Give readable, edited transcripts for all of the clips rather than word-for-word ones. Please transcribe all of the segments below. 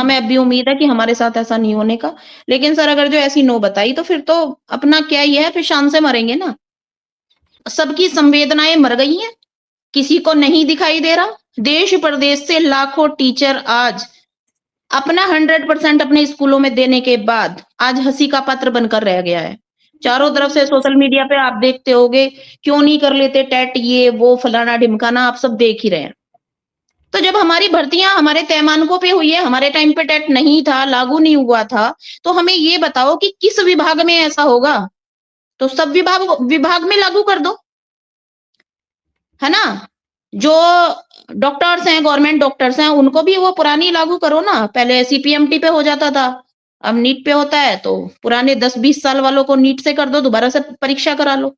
हमें अब भी उम्मीद है कि हमारे साथ ऐसा नहीं होने का। लेकिन सर अगर जो ऐसी नो बताई तो फिर तो अपना क्या ही है, फिर शान से मरेंगे ना। सबकी संवेदनाएँ मर गई हैं, किसी को नहीं दिखाई दे रहा। देश-प्रदेश से लाखों टीचर आज अपना 100% अपने स्कूलों में देने के बाद आज हँसी का पात्र बनकर रह गया है। चारों तरफ से सोशल मीडिया पे आप देखते होंगे, क्यों नहीं कर लेते टेट ये वो फलाना-ढिमकाना आप सब देख ही रहे हैं। तो जब हमारी भर्तियाँ हमारे तय मानकों पे हुई है, हमारे टाइम पे टेट नहीं था, लागू नहीं हुआ था, तो हमें ये बताओ कि किस विभाग में ऐसा होगा? तो सब विभाग में लागू कर दो, है ना? जो डॉक्टर्स हैं, गवर्नमेंट डॉक्टर्स हैं, उनको भी वो पुरानी लागू करो ना। पहले सीपीएमटी पे हो जाता था, अब नीट पे होता है, तो पुराने 10-20 साल वालों को नीट से कर दो, दोबारा से परीक्षा करा लो।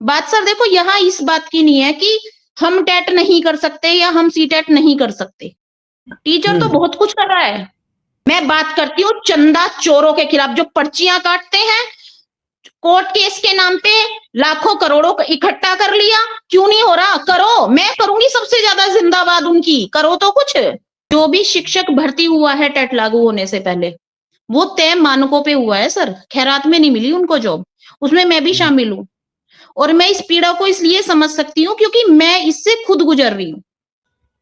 बात सर देखो यहाँ इस बात की नहीं है कि हम टेट नहीं कर सकते या हम सीटेट नहीं कर सकते। टीचर तो बहुत कुछ कर रहा है। मैं बात करती हूँ चंदा चोरों के खिलाफ, जो पर्चियां काटते हैं, कोर्ट केस के नाम पे लाखों करोड़ों इकट्ठा कर लिया, क्यों नहीं हो रहा? करो, मैं करूंगी सबसे ज्यादा जिंदाबाद उनकी, करो तो कुछ। जो भी शिक्षक भर्ती हुआ है टेट लागू होने से पहले, वो तय मानकों पे हुआ है सर, खैरात में नहीं मिली उनको जॉब, उसमें मैं भी शामिल हूँ। और मैं इस पीड़ा को इसलिए समझ सकती हूँ क्योंकि मैं इससे खुद गुजर रही हूँ।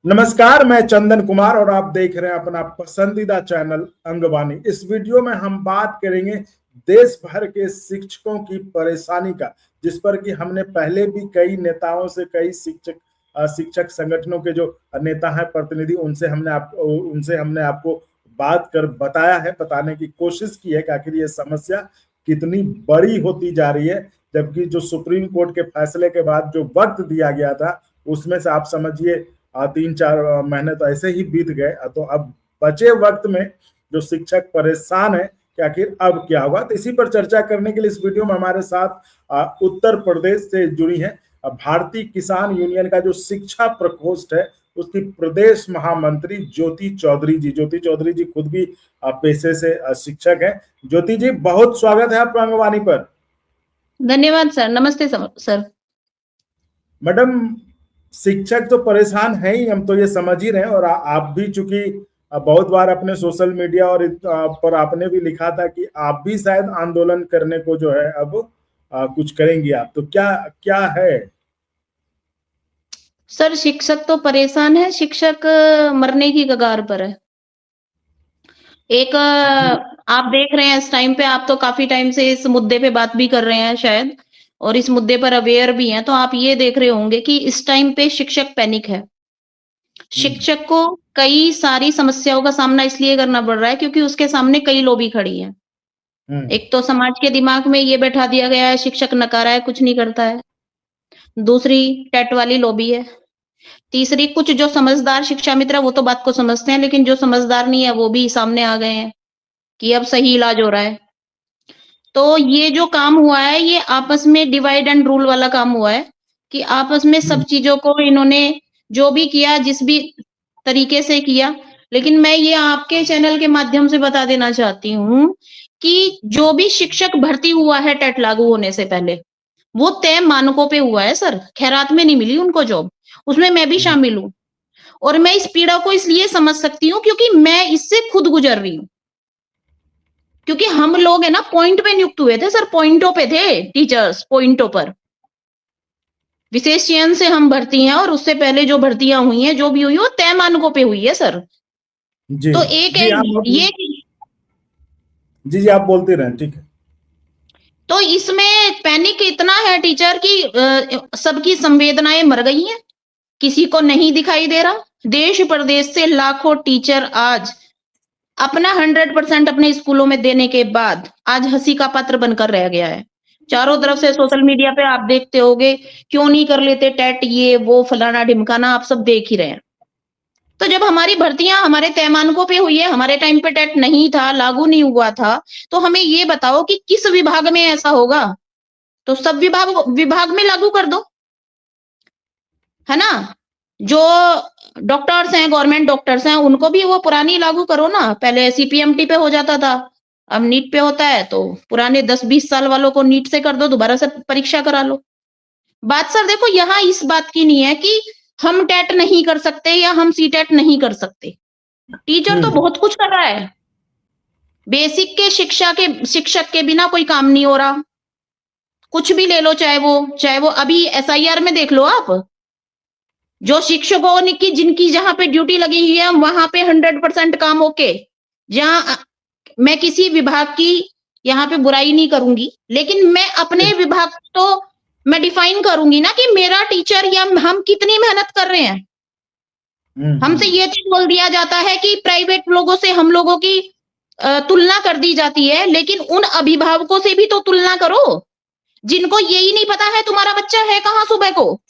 नमस्कार, मैं चंदन कुमार और आप देख रहे हैं अपना पसंदीदा चैनल अंगवानी। इस वीडियो में हम बात करेंगे देश भर के शिक्षकों की परेशानी का, जिस पर कि हमने पहले भी कई नेताओं से, कई शिक्षक संगठनों के जो नेता हैं, प्रतिनिधि, उनसे हमने आपको बात कर बताया है, बताने की कोशिश की है कि आखिर ये समस्या कितनी बड़ी होती जा रही है। जबकि जो सुप्रीम कोर्ट के फैसले के बाद जो वक्त दिया गया था, उसमें से आप समझिए 3-4 महीने तो ऐसे ही बीत गए। तो अब बचे वक्त में जो शिक्षक परेशान है कि आखिर अब क्या होगा, तो इसी पर चर्चा करने के लिए इस वीडियो में हमारे साथ उत्तर प्रदेश से जुड़ी है भारतीय किसान यूनियन का जो शिक्षा प्रकोष्ठ है, उसकी प्रदेश महामंत्री ज्योति चौधरी जी। ज्योति चौधरी जी खुद भी पेशे से शिक्षक है। ज्योति जी, बहुत स्वागत है आपका अंगवानी पर। धन्यवाद सर, नमस्ते सर। मैडम, शिक्षक तो परेशान है ही, हम तो ये समझ ही रहे हैं। और आप भी चूंकि बहुत बार अपने सोशल मीडिया और पर आपने भी लिखा था कि आप भी शायद आंदोलन करने को जो है अब कुछ करेंगी आप, तो क्या क्या है? सर शिक्षक तो परेशान है, शिक्षक मरने की कगार पर है। एक आप देख रहे हैं इस टाइम पे, आप तो काफी टाइम से इस मुद्दे पे बात भी कर रहे हैं शायद, और इस मुद्दे पर अवेयर भी हैं, तो आप ये देख रहे होंगे कि इस टाइम पे शिक्षक पैनिक है। शिक्षक को कई सारी समस्याओं का सामना इसलिए करना पड़ रहा है क्योंकि उसके सामने कई लॉबी खड़ी है। एक तो समाज के दिमाग में ये बैठा दिया गया है शिक्षक नकारा है, कुछ नहीं करता है। दूसरी टेट वाली लॉबी है। तीसरी कुछ जो समझदार शिक्षा मित्र है वो तो बात को समझते हैं, लेकिन जो समझदार नहीं है वो भी सामने आ गए हैं कि अब सही इलाज हो रहा है। तो ये जो काम हुआ है ये आपस में डिवाइड एंड रूल वाला काम हुआ है कि आपस में सब चीजों को इन्होंने जो भी किया, जिस भी तरीके से किया। लेकिन मैं ये आपके चैनल के माध्यम से बता देना चाहती हूँ कि जो भी शिक्षक भर्ती हुआ है टेट लागू होने से पहले, वो तय मानकों पे हुआ है सर, खैरात में नहीं मिली उनको जॉब, उसमें मैं भी शामिल हूँ। और मैं इस पीड़ा को इसलिए समझ सकती हूँ क्योंकि मैं इससे खुद गुजर रही हूँ। क्योंकि हम लोग है ना पॉइंट पे नियुक्त हुए थे सर, पॉइंटों पे थे टीचर्स, पॉइंटों पर। विशेष चयन से हम भर्ती हैं और उससे पहले जो भर्तियां हुई हैं, जो भी हुई वो तय मानकों पे हुई है सर। जी तो एक जी, है आप ये जी आप बोलते रहें, ठीक है। तो इसमें पैनिक इतना है टीचर की सबकी संवेदनाएं मर गई हैं, किसी को नहीं दिखाई दे रहा। देश प्रदेश से लाखों टीचर आज अपना 100% अपने स्कूलों में देने के बाद आज हंसी का पात्र बनकर रह गया है। चारों तरफ से सोशल मीडिया पे आप देखते होंगे, क्यों नहीं कर लेते टेट ये वो फलाना-ढिमकाना आप सब देख ही रहे हैं। तो जब हमारी भर्तियां हमारे तय मानकों पे हुई है, हमारे टाइम पे टेट नहीं था, लागू नहीं हुआ था, तो हमें ये बताओ कि किस विभाग में ऐसा होगा? तो सब विभाग में लागू कर दो, है ना? जो डॉक्टर्स हैं, गवर्नमेंट डॉक्टर्स हैं, उनको भी वो पुरानी लागू करो ना। पहले सीपीएमटी पे हो जाता था, अब नीट पे होता है, तो पुराने 10-20 साल वालों को नीट से कर दो, दोबारा से परीक्षा करा लो। बात सर देखो यहाँ इस बात की नहीं है कि हम टेट नहीं कर सकते या हम सीटेट नहीं कर सकते। टीचर तो बहुत कुछ कर रहा है, बेसिक के शिक्षक के बिना कोई काम नहीं हो रहा। कुछ भी ले लो, चाहे वो अभी एसआईआर में देख लो आप, जो शिक्षकों ने की जिनकी जहां पे ड्यूटी लगी हुई है वहां पे 100% काम ओके। जहां मैं किसी विभाग की यहाँ पे बुराई नहीं करूंगी, लेकिन मैं अपने विभाग तो मैं डिफाइन करूंगी ना कि मेरा टीचर या हम कितनी मेहनत कर रहे हैं। हमसे ये चीज बोल दिया जाता है कि प्राइवेट लोगों से हम लोगों की तुलना कर दी जाती है, लेकिन उन अभिभावकों से भी तो तुलना करो जिनको यही नहीं पता है तुम्हारा बच्चा है कहाँ सुबह को।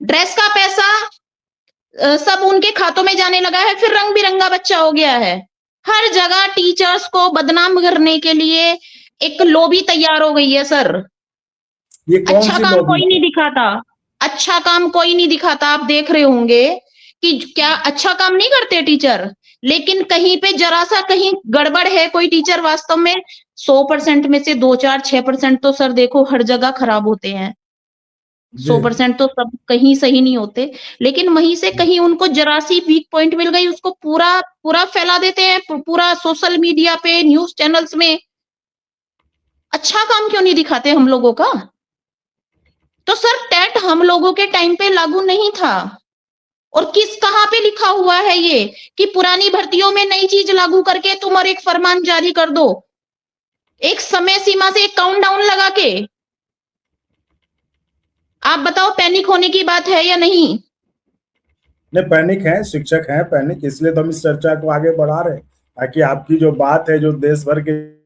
ड्रेस का पैसा सब उनके खातों में जाने लगा है, फिर रंग बिरंगा बच्चा हो गया है। हर जगह टीचर्स को बदनाम करने के लिए एक लॉबी तैयार हो गई है सर। ये कौन अच्छा सी काम लॉबी कोई नहीं दिखाता, अच्छा काम कोई नहीं दिखाता। आप देख रहे होंगे कि क्या अच्छा काम नहीं करते टीचर, लेकिन कहीं पे जरा सा कहीं गड़बड़ है कोई टीचर वास्तव में 100% में से 2-4-6% तो सर देखो हर जगह खराब होते हैं। 100% तो सब कहीं सही नहीं होते, लेकिन वहीं से कहीं उनको जरा सी वीक पॉइंट मिल गई, उसको पूरा फैला देते हैं, पूरा सोशल मीडिया पे, न्यूज चैनल्स में। अच्छा काम क्यों नहीं दिखाते हम लोगों का? तो सर टेट हम लोगों के टाइम पे लागू नहीं था, और कहां पे लिखा हुआ है ये कि पुरानी भर्तियों में नई चीज लागू करके तुम और एक फरमान जारी कर दो, एक समय सीमा से एक काउंटडाउन लगा के। आप बताओ पैनिक होने की बात है या नहीं? नहीं, पैनिक है, शिक्षक हैं पैनिक, इसलिए तो हम इस चर्चा को आगे बढ़ा रहे हैं ताकि आपकी जो बात है, जो देश भर के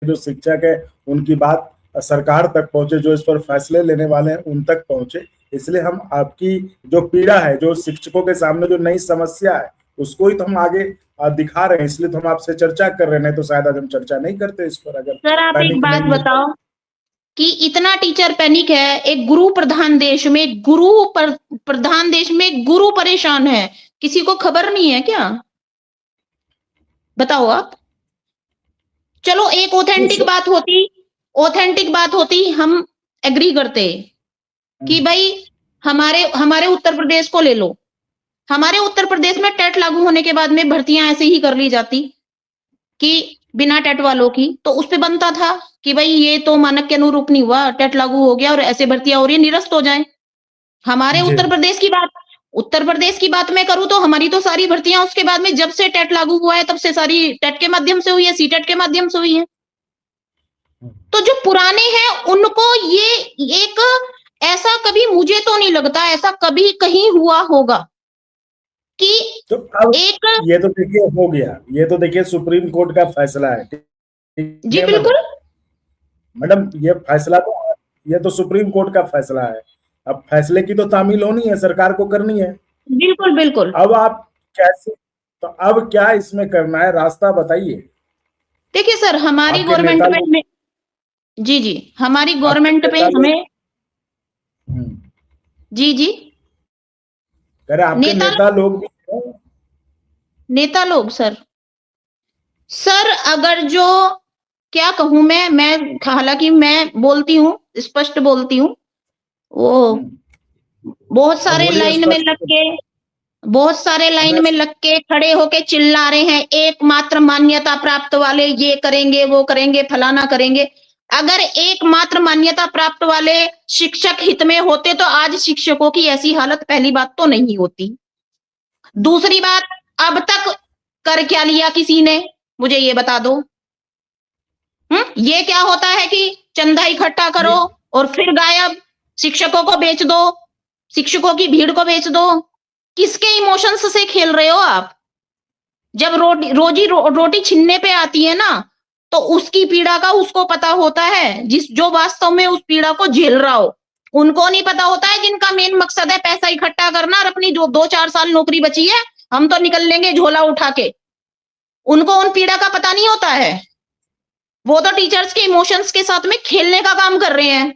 जो शिक्षक है उनकी बात सरकार तक पहुंचे, जो इस पर फैसले लेने वाले हैं उन तक पहुंचे। इसलिए हम आपकी जो पीड़ा है, जो शिक्षकों के सामने जो नई समस्या है, उसको ही तो हम आगे दिखा रहे हैं, इसलिए तो हम आपसे चर्चा कर रहे हैं, नहीं तो शायद आज हम चर्चा नहीं करते इस पर। अगर सर आप एक बात बताओ कि इतना टीचर पैनिक है, एक गुरु प्रधान देश में, गुरु परेशान है, किसी को खबर नहीं है क्या? बताओ आप। चलो एक ऑथेंटिक बात होती हम एग्री करते कि भाई हमारे उत्तर प्रदेश को ले लो। हमारे उत्तर प्रदेश में टेट लागू होने के बाद में भर्तियां ऐसे ही कर ली जाती कि बिना टेट वालों की, तो उस पे बनता था कि भाई ये तो मानक के अनुरूप नहीं हुआ, टेट लागू हो गया और ऐसे भर्तियां हो रही है, निरस्त हो जाए। हमारे उत्तर प्रदेश की बात मैं करूं तो हमारी तो सारी भर्तियां उसके बाद में जब से टेट लागू हुआ है तब से सारी टेट के माध्यम से हुई है, सीटेट के माध्यम से हुई है। तो जो पुराने हैं उनको ये एक ऐसा कभी, मुझे तो नहीं लगता ऐसा कभी कहीं हुआ होगा कि तो अब ये तो देखिए हो गया, ये तो देखिए सुप्रीम कोर्ट का फैसला है। जी बिल्कुल मैडम, ये तो सुप्रीम कोर्ट का फैसला है। अब फैसले की तो तामील होनी है, सरकार को करनी है। बिल्कुल बिल्कुल। अब आप कैसे, तो अब क्या इसमें करना है, रास्ता बताइए। देखिए सर, हमारी गवर्नमेंट में जी हमारी गवर्नमेंट पे हमें जी अरे आपके नेता लोग भी हैं। नेता लोग सर अगर जो क्या कहूं मैं हालांकि मैं बोलती हूँ, स्पष्ट बोलती हूँ, वो बहुत सारे लाइन में लग के खड़े होके चिल्ला रहे हैं, एकमात्र मान्यता प्राप्त वाले ये करेंगे, वो करेंगे, फलाना करेंगे। अगर एकमात्र मान्यता प्राप्त वाले शिक्षक हित में होते तो आज शिक्षकों की ऐसी हालत पहली बात तो नहीं होती। दूसरी बात, अब तक कर क्या लिया किसी ने, मुझे ये बता दो। ये क्या होता है कि चंदा इकट्ठा करो और फिर गायब, शिक्षकों को बेच दो, शिक्षकों की भीड़ को बेच दो। किसके इमोशंस से खेल रहे हो आप? जब रोटी छीनने पे आती है ना, तो उसकी पीड़ा का उसको पता होता है, जो वास्तव में उस पीड़ा को झेल रहा हो। उनको नहीं पता होता है जिनका मेन मकसद है पैसा इकट्ठा करना और अपनी जो 2-4 साल नौकरी बची है हम तो निकल लेंगे झोला उठा के। उनको उन पीड़ा का पता नहीं होता है। वो तो टीचर्स के इमोशंस के साथ में खेलने का काम कर रहे हैं।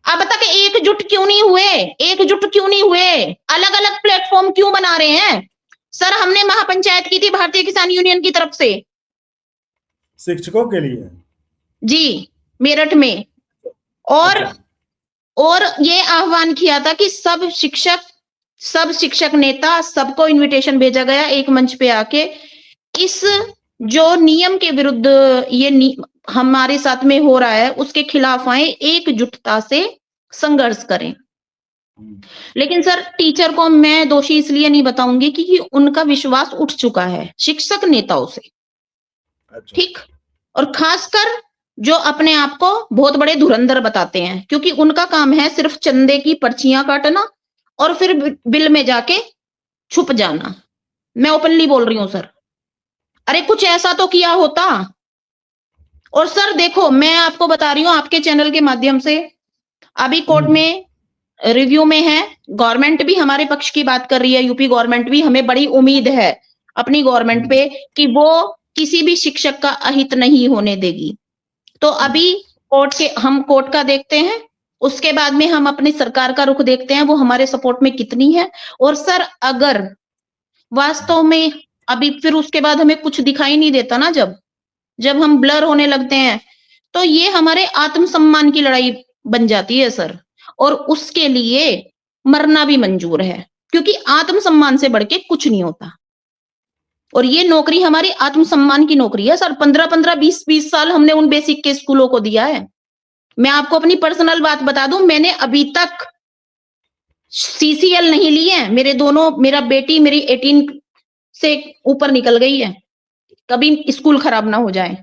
अब तक एकजुट क्यों नहीं हुए? अलग अलग प्लेटफॉर्म क्यों बना रहे हैं? सर हमने महापंचायत की थी भारतीय किसान यूनियन की तरफ से शिक्षकों के लिए जी, मेरठ में, और ये आह्वान किया था कि सब शिक्षक सब शिक्षक नेता, सबको इनविटेशन भेजा गया एक मंच पे आके इस जो नियम के विरुद्ध ये हमारे साथ में हो रहा है उसके खिलाफ आए, एकजुटता से संघर्ष करें। लेकिन सर टीचर को मैं दोषी इसलिए नहीं बताऊंगी क्योंकि उनका विश्वास उठ चुका है शिक्षक नेताओं से। अच्छा। ठीक। और खासकर जो अपने आप को बहुत बड़े धुरंधर बताते हैं, क्योंकि उनका काम है सिर्फ चंदे की पर्चियां काटना और फिर बिल में जाके छुप जाना। मैं ओपनली बोल रही हूं सर, अरे कुछ ऐसा तो किया होता। और सर देखो मैं आपको बता रही हूं आपके चैनल के माध्यम से, अभी कोर्ट में रिव्यू में है, गवर्नमेंट भी हमारे पक्ष की बात कर रही है, यूपी गवर्नमेंट भी, हमें बड़ी उम्मीद है अपनी गवर्नमेंट पे कि वो किसी भी शिक्षक का अहित नहीं होने देगी। तो अभी हम कोर्ट का देखते हैं, उसके बाद में हम अपनी सरकार का रुख देखते हैं वो हमारे सपोर्ट में कितनी है। और सर अगर वास्तव में अभी फिर उसके बाद हमें कुछ दिखाई नहीं देता ना, जब हम ब्लर होने लगते हैं, तो ये हमारे आत्मसम्मान की लड़ाई बन जाती है सर। और उसके लिए मरना भी मंजूर है, क्योंकि आत्मसम्मान से बढ़ के कुछ नहीं होता। और ये नौकरी हमारी आत्मसम्मान की नौकरी है सर। 15-15, 20-20 साल हमने उन बेसिक के स्कूलों को दिया है। मैं आपको अपनी पर्सनल बात बता दूं, मैंने अभी तक CCL नहीं ली है। मेरा बेटी मेरी 18 से ऊपर निकल गई है, कभी स्कूल खराब ना हो जाए।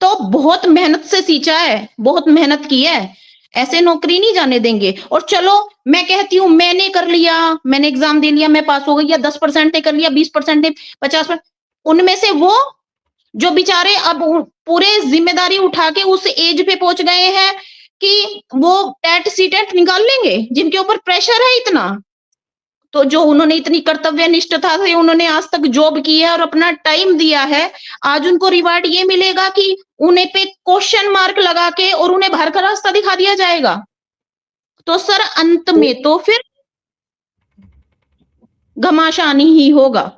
तो बहुत मेहनत से सींचा है, बहुत मेहनत की है, ऐसे नौकरी नहीं जाने देंगे। और चलो मैं कहती हूं मैंने कर लिया, मैंने एग्जाम दे लिया, मैं पास हो गई, या 10% ने कर लिया, 20% ने, 50%, उनमें से वो जो बेचारे अब पूरे जिम्मेदारी उठा के उस एज पे पहुंच गए हैं कि वो टेट सीटेट निकाल लेंगे, जिनके ऊपर प्रेशर है इतना, तो जो उन्होंने इतनी कर्तव्यनिष्ठता से उन्होंने आज तक जॉब की है और अपना टाइम दिया है, आज उनको रिवार्ड ये मिलेगा कि उन्हें पे क्वेश्चन मार्क लगा के और उन्हें बाहर का रास्ता दिखा दिया जाएगा। तो सर अंत में तो फिर घमासान ही होगा।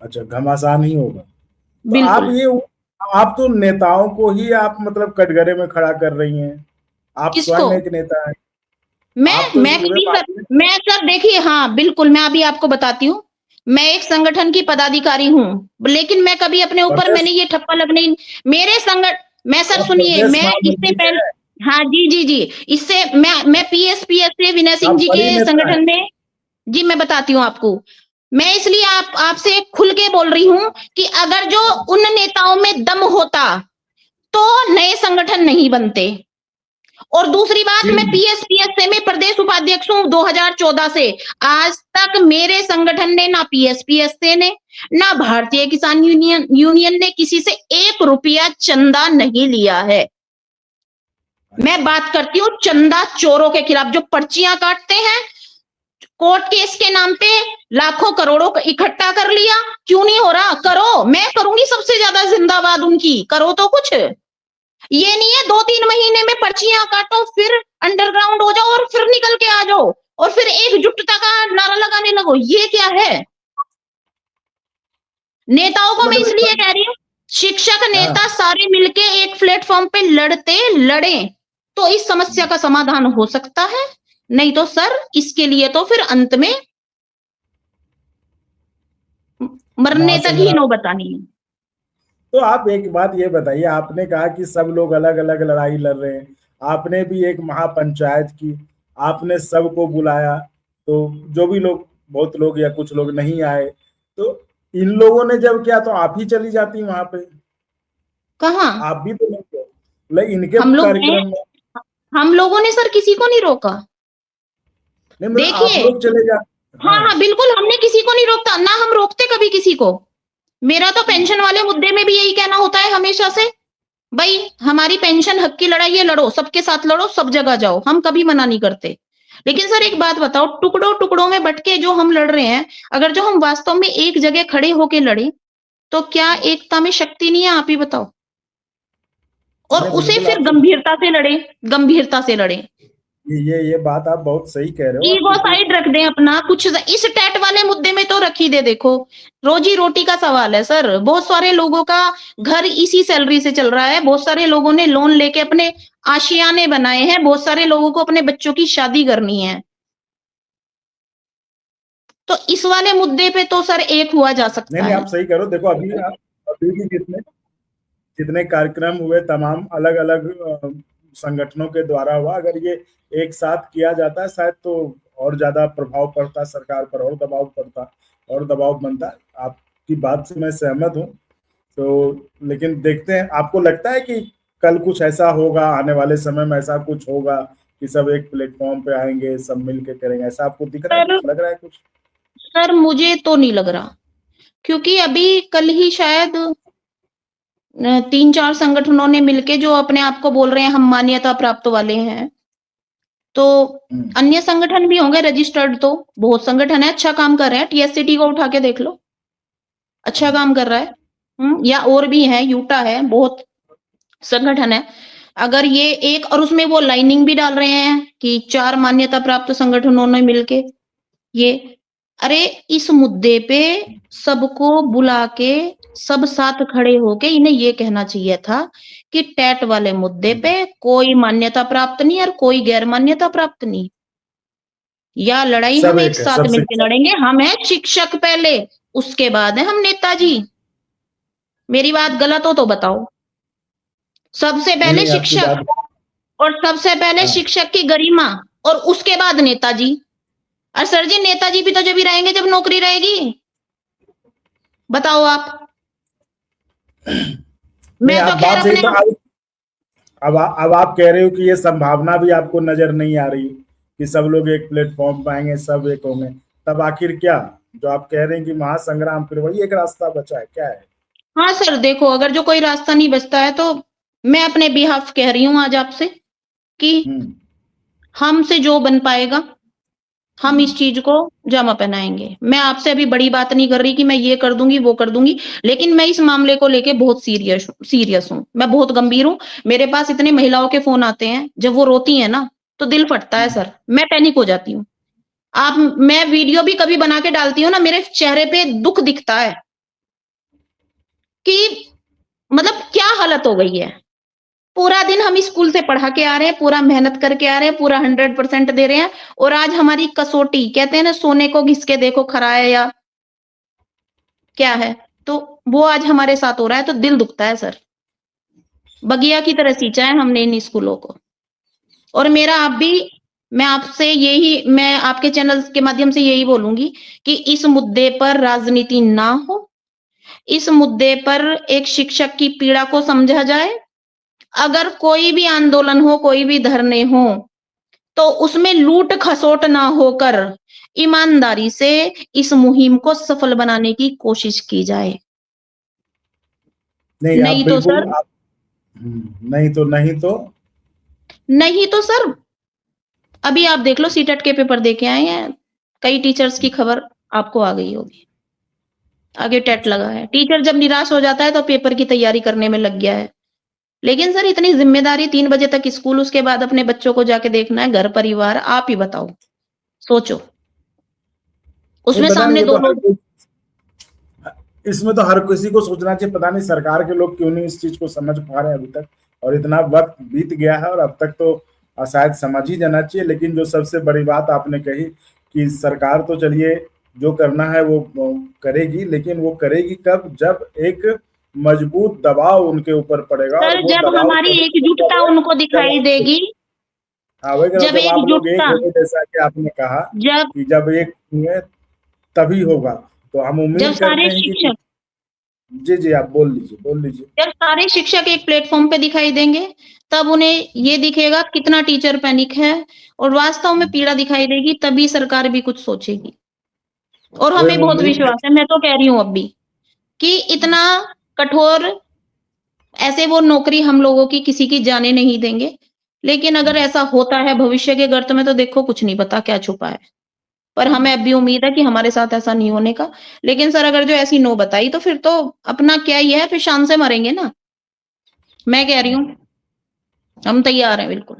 अच्छा, घमासान ही होगा। बिल्कुल। आप तो नेताओं को ही आप मतलब कटघरे में खड़ा कर रही हैं। आप स्वयं एक नेता हैं। मैं सर देखिए, हाँ बिल्कुल, मैं अभी आपको बताती हूँ, मैं एक संगठन की पदाधिकारी हूँ, लेकिन मैं कभी अपने ऊपर मैंने ये ठप्पा लगने, मेरे मैं सर सुनिए, मैं इससे पहले, हाँ जी, इससे मैं PSPS विनय सिंह जी के संगठन में, जी मैं बताती हूँ आपको, मैं इसलिए आपसे खुल के बोल रही हूँ कि अगर जो उन नेताओं में दम होता तो नए संगठन नहीं बनते। और दूसरी बात, मैं PSPS में प्रदेश उपाध्यक्ष हूं 2014 से। आज तक मेरे संगठन ने, ना PSPS ने, ना भारतीय किसान यूनियन ने किसी से 1 रुपया चंदा नहीं लिया है। मैं बात करती हूँ चंदा चोरों के खिलाफ, जो पर्चियां काटते हैं, कोर्ट केस के नाम पे लाखों करोड़ों इकट्ठा कर लिया, क्यों नहीं हो रहा? करो, मैं करूंगी सबसे ज्यादा जिंदाबाद उनकी, करो तो कुछ। ये नहीं है 2-3 महीने में पर्चियां काटो, फिर अंडरग्राउंड हो जाओ और फिर निकल के आ जाओ और फिर एकजुटता का नारा लगाने लगो। ये क्या है? नेताओं को मैं इसलिए कह रही हूँ, शिक्षक नेता सारे मिलके एक प्लेटफॉर्म पे लड़े तो इस समस्या का समाधान हो सकता है, नहीं तो सर इसके लिए तो फिर अंत में मरने तक ही नौबत आनी है। तो आप एक बात ये बताइए, आपने कहा कि सब लोग अलग अलग लड़ाई लड़ रहे हैं, आपने भी एक महापंचायत की, आपने सबको बुलाया, तो जो भी लोग, बहुत लोग या कुछ लोग नहीं आए, तो इन लोगों ने जब किया तो आप ही चली जाती वहां पे। कहाँ? आप भी तो नहीं गए इनके कार्यक्रम में। हम लोगों ने सर किसी को नहीं रोका। देखिए, आप लोग चले जाते। हाँ बिल्कुल, हमने किसी को नहीं रोकता, ना हम रोकते कभी किसी को। मेरा तो पेंशन वाले मुद्दे में भी यही कहना होता है हमेशा से, भाई हमारी पेंशन हक की लड़ाई है, लड़ो, सबके साथ लड़ो, सब जगह जाओ, हम कभी मना नहीं करते। लेकिन सर एक बात बताओ, टुकड़ों में बट के जो हम लड़ रहे हैं, अगर जो हम वास्तव में एक जगह खड़े होके लड़े तो क्या एकता में शक्ति नहीं है? आप ही बताओ। और उसे फिर गंभीरता से लड़े। ये बात आप बहुत सही कह रहे हो। ईगो साइड रख दें अपना, कुछ इस टैट वाले मुद्दे में तो रख ही दे। देखो रोजी रोटी का सवाल है सर, बहुत सारे लोगों का घर इसी सैलरी से चल रहा है, बहुत सारे लोगों ने लोन लेके अपने आशियाने बनाए हैं, बहुत सारे लोगों को अपने बच्चों की शादी करनी है। तो इस वाले मुद्दे पे तो सर एक हुआ जा सकता नहीं है। आप सही करो। देखो अभी भी जितने कार्यक्रम हुए तमाम अलग अलग संगठनों के द्वारा हुआ, अगर ये एक साथ किया जाता है शायद तो और ज्यादा प्रभाव पड़ता, सरकार पर और दबाव पड़ता और दबाव बनता। आपकी बात से मैं सहमत हूँ। तो लेकिन देखते हैं, आपको लगता है कि कल कुछ ऐसा होगा, आने वाले समय में ऐसा कुछ होगा कि सब एक प्लेटफॉर्म पे आएंगे, सब मिलके करेंगे, ऐसा आपको दिख रहा है, कुछ लग रहा है कुछ? सर मुझे तो नहीं लग रहा, क्योंकि अभी कल ही शायद 3-4 संगठनों ने मिलके जो अपने आप को बोल रहे हैं हम मान्यता प्राप्त वाले हैं, तो अन्य संगठन भी होंगे रजिस्टर्ड, तो बहुत संगठन है, अच्छा काम कर रहे हैं। टीएससीटी को उठा के देख लो, अच्छा काम कर रहा है। या और भी है, यूटा है, बहुत संगठन है। अगर ये एक, और उसमें वो लाइनिंग भी डाल रहे हैं कि 4 मान्यता प्राप्त संगठनों ने मिलके ये, अरे इस मुद्दे पे सबको बुला के सब साथ खड़े होके इन्हें ये कहना चाहिए था कि टेट वाले मुद्दे पे कोई मान्यता प्राप्त नहीं और कोई गैर मान्यता प्राप्त नहीं, या लड़ाई हम एक साथ मिलकर लड़ेंगे। हम है शिक्षक पहले, उसके बाद है हम नेताजी। मेरी बात गलत हो तो बताओ। सबसे पहले शिक्षक, और सबसे पहले शिक्षक की गरिमा, और उसके बाद नेताजी। और सर जी नेताजी भी तो जब ही रहेंगे जब नौकरी रहेगी, बताओ आप। मैं तो कह रहा हूं, अब आप कह रहे हो कि ये संभावना भी आपको नजर नहीं आ रही कि सब लोग एक प्लेटफॉर्म पर आएंगे, सब एक होंगे, तब आखिर क्या जो आप कह रहे हैं कि महासंग्राम, फिर वही एक रास्ता बचा है, क्या है? हाँ सर देखो, अगर जो कोई रास्ता नहीं बचता है तो मैं अपने बिहाफ कह रही हूं आज आपसे कि हमसे जो बन पाएगा हम इस चीज को जमा पहनाएंगे। मैं आपसे अभी बड़ी बात नहीं कर रही कि मैं ये कर दूंगी वो कर दूंगी, लेकिन मैं इस मामले को लेके बहुत सीरियस हूँ, मैं बहुत गंभीर हूँ। मेरे पास इतने महिलाओं के फोन आते हैं, जब वो रोती है ना तो दिल फटता है सर, मैं पैनिक हो जाती हूँ। मैं वीडियो भी कभी बना के डालती हूँ ना, मेरे चेहरे पे दुख दिखता है कि मतलब क्या हालत हो गई है। पूरा दिन हम स्कूल से पढ़ा के आ रहे हैं, पूरा मेहनत करके आ रहे हैं, पूरा 100% दे रहे हैं, और आज हमारी कसौटी, कहते हैं ना सोने को घिस के देखो खरा है या क्या है, तो वो आज हमारे साथ हो रहा है, तो दिल दुखता है सर। बगिया की तरह सींचा है हमने इन स्कूलों को। और मेरा आप भी, मैं आपसे यही, मैं आपके चैनल के माध्यम से यही बोलूंगी कि इस मुद्दे पर राजनीति ना हो, इस मुद्दे पर एक शिक्षक की पीड़ा को समझा जाए। अगर कोई भी आंदोलन हो, कोई भी धरने हो, तो उसमें लूट खसोट ना होकर ईमानदारी से इस मुहिम को सफल बनाने की कोशिश की जाए। नहीं तो सर, नहीं तो सर अभी आप देख लो, सीटेट के पेपर देके आए हैं, कई टीचर्स की खबर आपको आ गई होगी। आगे टेट लगा है, टीचर जब निराश हो जाता है तो पेपर की तैयारी करने में लग गया है। लेकिन सर इतनी जिम्मेदारी, 3 बजे तक स्कूल, उसके बाद अपने बच्चों को जाके देखना है, घर परिवार, आप ही बताओ, सोचो। उसमें सामने दो लोग, इसमें तो हर किसी को सोचना चाहिए, पता नहीं सरकार के लोग क्यों नहीं इस चीज को समझ पा रहे हैं अभी तक, और इतना वक्त बीत गया है और अब तक तो शायद समझ ही जाना चाहिए। लेकिन जो सबसे बड़ी बात आपने कही कि सरकार तो चलिए जो करना है वो करेगी, लेकिन वो करेगी कब? जब एक मजबूत दबाव उनके ऊपर पड़ेगा, सर और वो जब हमारी एकजुटता उनको दिखाई देगी, हाँ वही, जब आप लोग एक होंगे, जैसा कि आपने कहा कि जब एक हुए तभी होगा, तो हम उम्मीद करते हैं कि जी आप बोल लीजिए। जब सारे शिक्षक एक प्लेटफॉर्म पे दिखाई देंगे, तब उन्हें ये दिखेगा कितना टीचर पैनिक है, और वास्तव में पीड़ा दिखाई देगी, तभी सरकार भी कुछ सोचेगी। और हमें बहुत विश्वास है, मैं तो कह रही हूँ अब भी, कि इतना कठोर ऐसे वो नौकरी हम लोगों की किसी की जाने नहीं देंगे। लेकिन अगर ऐसा होता है भविष्य के गर्त में, तो देखो कुछ नहीं पता क्या छुपा है, पर हमें अब भी उम्मीद है कि हमारे साथ ऐसा नहीं होने का। लेकिन सर अगर जो ऐसी नौबत आई तो फिर तो अपना क्या ही है, फिर शान से मरेंगे ना। मैं कह रही हूँ हम तैयार हैं बिल्कुल।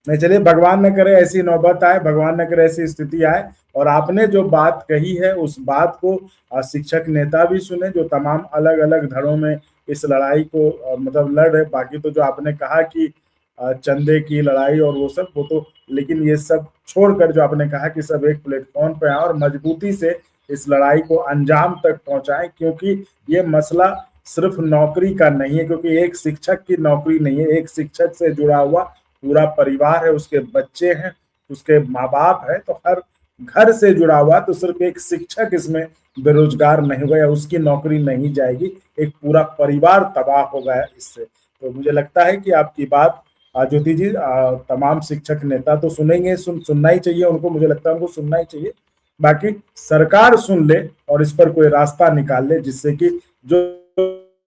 नहीं चलिए, भगवान न करे ऐसी नौबत आए, भगवान न करे ऐसी स्थिति आए। और आपने जो बात कही है उस बात को शिक्षक नेता भी सुने, जो तमाम अलग अलग धड़ों में इस लड़ाई को मतलब लड़ रहे। बाकी तो जो आपने कहा कि चंदे की लड़ाई और वो सब, वो तो, लेकिन ये सब छोड़कर जो आपने कहा कि सब एक प्लेटफॉर्म पे आए और मजबूती से इस लड़ाई को अंजाम तक पहुंचाएं, क्योंकि ये मसला सिर्फ नौकरी का नहीं है, क्योंकि एक शिक्षक की नौकरी नहीं है, एक शिक्षक से जुड़ा हुआ पूरा परिवार है, उसके बच्चे हैं, उसके माँ बाप है, तो हर घर से जुड़ा हुआ, तो सिर्फ एक शिक्षक इसमें बेरोजगार नहीं होगा या उसकी नौकरी नहीं जाएगी, एक पूरा परिवार तबाह हो गया इससे। तो मुझे लगता है कि आपकी बात ज्योति जी तमाम शिक्षक नेता तो सुनेंगे, सुनना ही चाहिए उनको, मुझे लगता है उनको सुनना ही चाहिए। बाकी सरकार सुन ले और इस पर कोई रास्ता निकाल ले, जिससे कि जो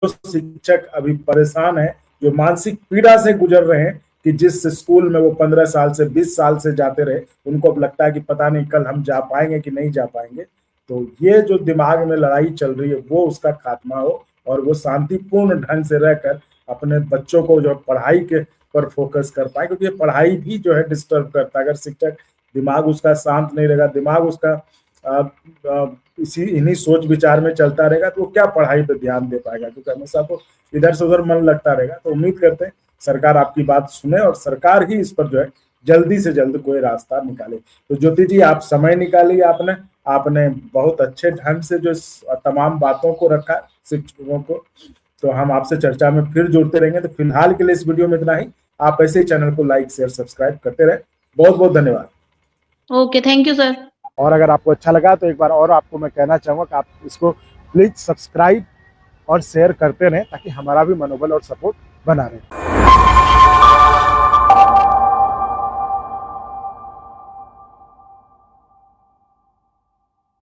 शिक्षक अभी परेशान है, जो मानसिक पीड़ा से गुजर रहे हैं, कि जिस स्कूल में वो 15 साल से 20 साल से जाते रहे, उनको अब लगता है कि पता नहीं कल हम जा पाएंगे कि नहीं जा पाएंगे। तो ये जो दिमाग में लड़ाई चल रही है वो उसका खात्मा हो और वो शांतिपूर्ण ढंग से रहकर अपने बच्चों को जो पढ़ाई के पर फोकस कर पाए, क्योंकि पढ़ाई भी जो है डिस्टर्ब करता है। अगर शिक्षक दिमाग उसका शांत नहीं रहेगा, दिमाग उसका इन्हीं सोच विचार में चलता रहेगा, तो वो क्या पढ़ाई पे ध्यान दे पाएगा, क्योंकि हमेशा तो इधर से उधर मन लगता रहेगा। तो उम्मीद करते हैं सरकार आपकी बात सुने और सरकार ही इस पर जो है जल्दी से जल्द कोई रास्ता निकाले। तो ज्योति जी आप समय निकालिए, आपने बहुत अच्छे ढंग से जो तमाम बातों को रखा शिक्षकों को, तो हम आपसे चर्चा में फिर जुड़ते रहेंगे। तो फिलहाल के लिए इस वीडियो में इतना ही। आप ऐसे ही चैनल को लाइक शेयर सब्सक्राइब करते रहे। बहुत बहुत धन्यवाद। Okay, thank you sir. और अगर आपको अच्छा लगा तो एक बार और आपको मैं कहना चाहूंगा कि आप इसको प्लीज सब्सक्राइब और शेयर करते रहें, ताकि हमारा भी मनोबल और सपोर्ट बना रहे।